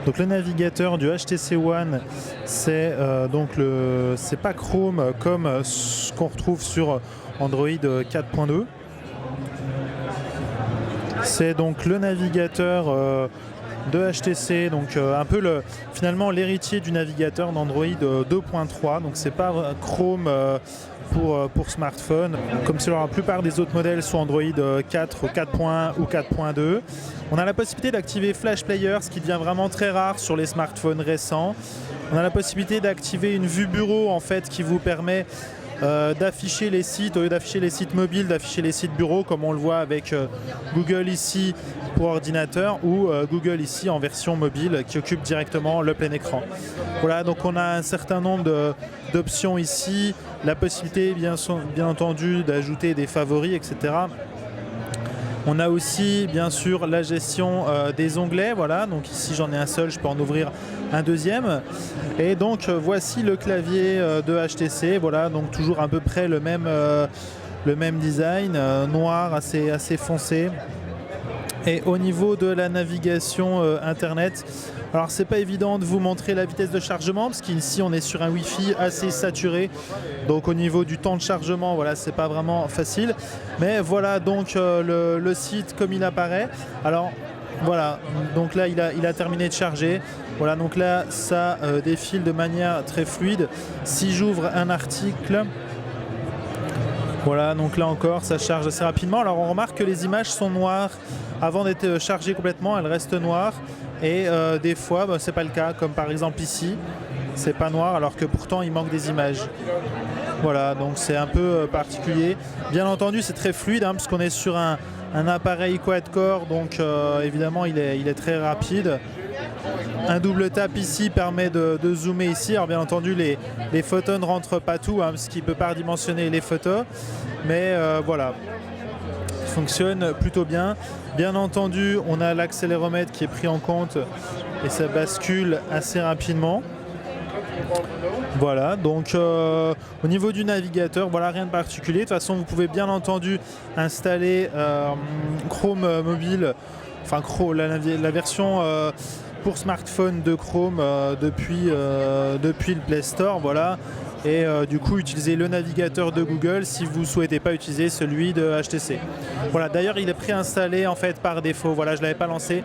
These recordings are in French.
Donc le navigateur du HTC One, c'est c'est pas Chrome comme ce qu'on retrouve sur Android 4.2. C'est donc le navigateur de HTC, donc un peu finalement l'héritier du navigateur d'Android 2.3. Donc c'est pas Chrome pour smartphone, comme sur la plupart des autres modèles sous Android 4, 4.1 ou 4.2. On a la possibilité d'activer Flash Player, ce qui devient vraiment très rare sur les smartphones récents. On a la possibilité d'activer une vue bureau en fait qui vous permet d'afficher les sites, au lieu d'afficher les sites mobiles, d'afficher les sites bureaux comme on le voit avec Google ici pour ordinateur ou Google ici en version mobile qui occupe directement le plein écran. Voilà, donc on a un certain nombre d'options ici, la possibilité bien entendu d'ajouter des favoris, etc. On a aussi bien sûr la gestion des onglets, voilà, donc ici j'en ai un seul, je peux en ouvrir un deuxième. Et donc voici le clavier de HTC, voilà, donc toujours à peu près le même design, noir assez foncé. Et au niveau de la navigation internet, alors c'est pas évident de vous montrer la vitesse de chargement parce qu'ici on est sur un Wi-Fi assez saturé, donc au niveau du temps de chargement, voilà, c'est pas vraiment facile. Mais voilà donc le site comme il apparaît. Alors voilà, donc là il a terminé de charger. Voilà, donc là ça défile de manière très fluide. Si j'ouvre un article, voilà, donc là encore ça charge assez rapidement. Alors on remarque que les images sont noires. Avant d'être chargées complètement, elles restent noires. Et des fois, c'est pas le cas, comme par exemple ici, c'est pas noir alors que pourtant il manque des images. Voilà, donc c'est un peu particulier. Bien entendu, c'est très fluide parce qu'on est sur un appareil quad-core, donc évidemment il est très rapide. Un double tap ici permet de zoomer ici. Alors bien entendu, les photos ne rentrent pas tout, ce qui peut pas redimensionner les photos. Mais voilà, fonctionne plutôt bien. Bien entendu, on a l'accéléromètre qui est pris en compte et ça bascule assez rapidement. Voilà, donc au niveau du navigateur, voilà, rien de particulier. De toute façon, vous pouvez bien entendu installer Chrome mobile, enfin la version pour smartphone de Chrome depuis le Play Store, voilà. Et du coup utiliser le navigateur de Google si vous ne souhaitez pas utiliser celui de HTC. Voilà, d'ailleurs il est préinstallé en fait par défaut, voilà, je ne l'avais pas lancé.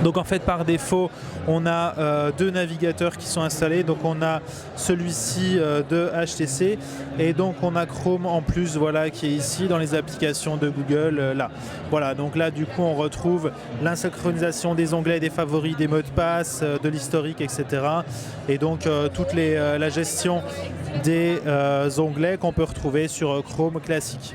Donc en fait par défaut on a deux navigateurs qui sont installés, donc on a celui-ci de HTC et donc on a Chrome en plus, voilà, qui est ici dans les applications de Google là. Voilà, donc là du coup on retrouve l'insynchronisation des onglets, des favoris, des mots de passe, de l'historique, etc. Et donc toute la gestion des onglets qu'on peut retrouver sur Chrome classique.